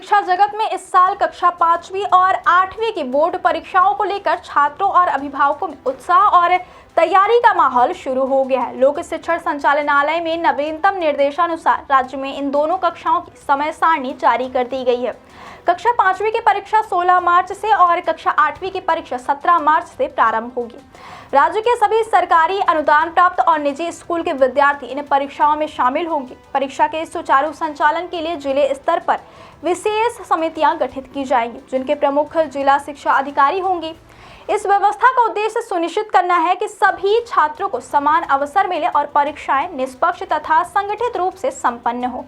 शिक्षा जगत में इस साल कक्षा 5वीं और 8वीं की बोर्ड परीक्षाओं को लेकर छात्रों और अभिभावकों में उत्साह और तैयारी का माहौल शुरू हो गया है। लोक शिक्षण संचालनालय में नवीनतम निर्देशानुसार राज्य में इन दोनों कक्षाओं की समय सारणी जारी कर दी गई है। कक्षा 5वीं की परीक्षा 16 मार्च से और कक्षा 8वीं की परीक्षा 17 मार्च से प्रारंभ होगी। राज्य के सभी सरकारी, अनुदान प्राप्त और निजी स्कूल के विद्यार्थी इन परीक्षाओं में शामिल होंगे। परीक्षा के सुचारू संचालन के लिए जिले स्तर पर विशेष समितियां गठित की जाएंगी, जिनके प्रमुख जिला शिक्षा अधिकारी होंगे। इस व्यवस्था का उद्देश्य सुनिश्चित करना है कि सभी छात्रों को समान अवसर मिले और परीक्षाएं निष्पक्ष तथा संगठित रूप से संपन्न हो।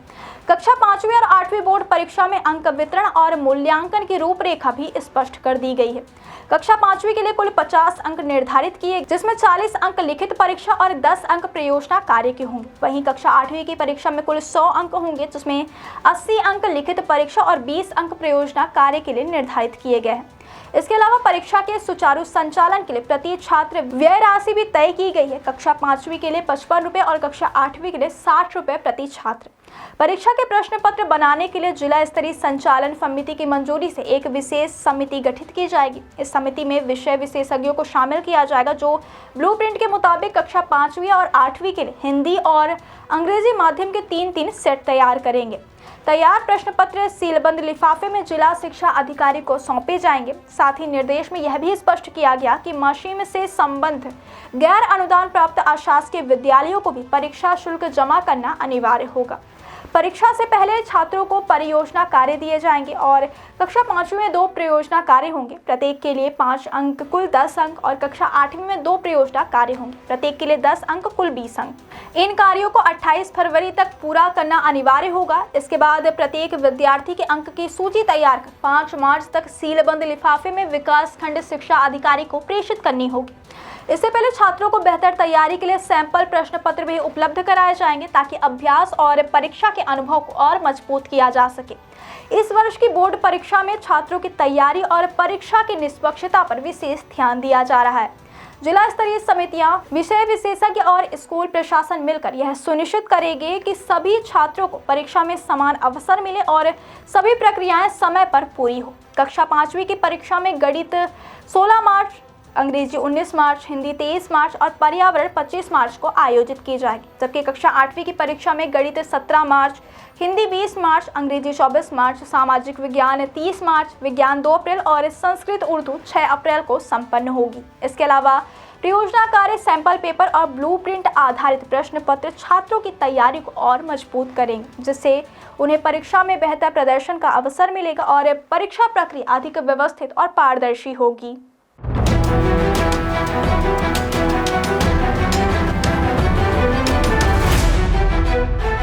कक्षा 5वीं और 8वीं बोर्ड परीक्षा में अंक वितरण और मूल्यांकन की रूपरेखा भी स्पष्ट कर दी गई है। कक्षा 5वीं के लिए कुल 50 अंक निर्धारित किए, जिसमें 40 अंक लिखित परीक्षा और 10 अंक प्रयोजना कार्य के होंगे। वहीं कक्षा 8वीं की परीक्षा में कुल 100 अंक होंगे, जिसमें 80 अंक लिखित परीक्षा और 20 अंक प्रयोजना कार्य के लिए निर्धारित किए गए हैं। इसके अलावा परीक्षा के सुचारू संचालन के लिए प्रति छात्र व्यय राशि भी तय की गई है। कक्षा 5वीं के लिए 55 रुपये और कक्षा 8वीं के लिए 60 रुपये प्रति छात्र। परीक्षा के प्रश्न पत्र बनाने के लिए जिला स्तरीय संचालन समिति की मंजूरी से एक विशेष समिति गठित की जाएगी। इस समिति में विषय विशेषज्ञों को शामिल किया जाएगा, जो ब्लूप्रिंट के मुताबिक कक्षा 5वीं और 8वीं के लिए हिंदी और अंग्रेजी माध्यम के 3-3 सेट तैयार करेंगे। तैयार प्रश्न पत्र सीलबंद लिफाफे में जिला शिक्षा अधिकारी को सौंपे जाएंगे। साथ ही निर्देश में यह भी स्पष्ट किया गया कि मशीन से संबद्ध गैर अनुदान प्राप्त अशासकीय विद्यालयों को भी परीक्षा शुल्क जमा करना अनिवार्य होगा। परीक्षा से पहले छात्रों को परियोजना कार्य दिए जाएंगे और कक्षा 5वीं में 2 प्रयोजना कार्य होंगे। प्रत्येक के लिए 5 अंक, कुल 10 अंक और कक्षा 8वीं में 2 प्रयोजना कार्य होंगे। प्रत्येक के लिए 10 अंक, कुल 20 अंक। इन कार्यों को 28 फरवरी तक पूरा करना अनिवार्य होगा। इसके बाद प्रत्येक विद्यार्थी के अंक की सूची तैयार कर 5 मार्च तक सीलबंद लिफाफे में विकास खंड शिक्षा अधिकारी को प्रेषित करनी होगी। इससे पहले छात्रों को बेहतर तैयारी के लिए सैंपल प्रश्न पत्र भी उपलब्ध कराए जाएंगे, ताकि अभ्यास और परीक्षा के अनुभव को और मजबूत किया जा सके। इस वर्ष की बोर्ड परीक्षा में छात्रों की तैयारी और परीक्षा की निष्पक्षता पर विशेष ध्यान दिया जा रहा है। जिला स्तरीय समितियां, विषय विशेषज्ञ और स्कूल प्रशासन मिलकर यह सुनिश्चित करेंगे कि सभी छात्रों को परीक्षा में समान अवसर मिले और सभी प्रक्रियाएं समय पर पूरी हो। कक्षा 5वीं की परीक्षा में गणित 16 मार्च, अंग्रेजी 19 मार्च, हिंदी 23 मार्च और पर्यावरण 25 मार्च को आयोजित की जाएगी। जबकि कक्षा 8वीं की परीक्षा में गणित 17 मार्च, हिंदी 20 मार्च, अंग्रेजी 24 मार्च, सामाजिक विज्ञान 30 मार्च, विज्ञान 2 अप्रैल और संस्कृत उर्दू 6 अप्रैल को संपन्न होगी। इसके अलावा परियोजना कार्य, सैंपल पेपर और ब्लूप्रिंट आधारित प्रश्न पत्र छात्रों की तैयारी को और मजबूत करेंगे, जिससे उन्हें परीक्षा में बेहतर प्रदर्शन का अवसर मिलेगा और परीक्षा प्रक्रिया अधिक व्यवस्थित और पारदर्शी होगी।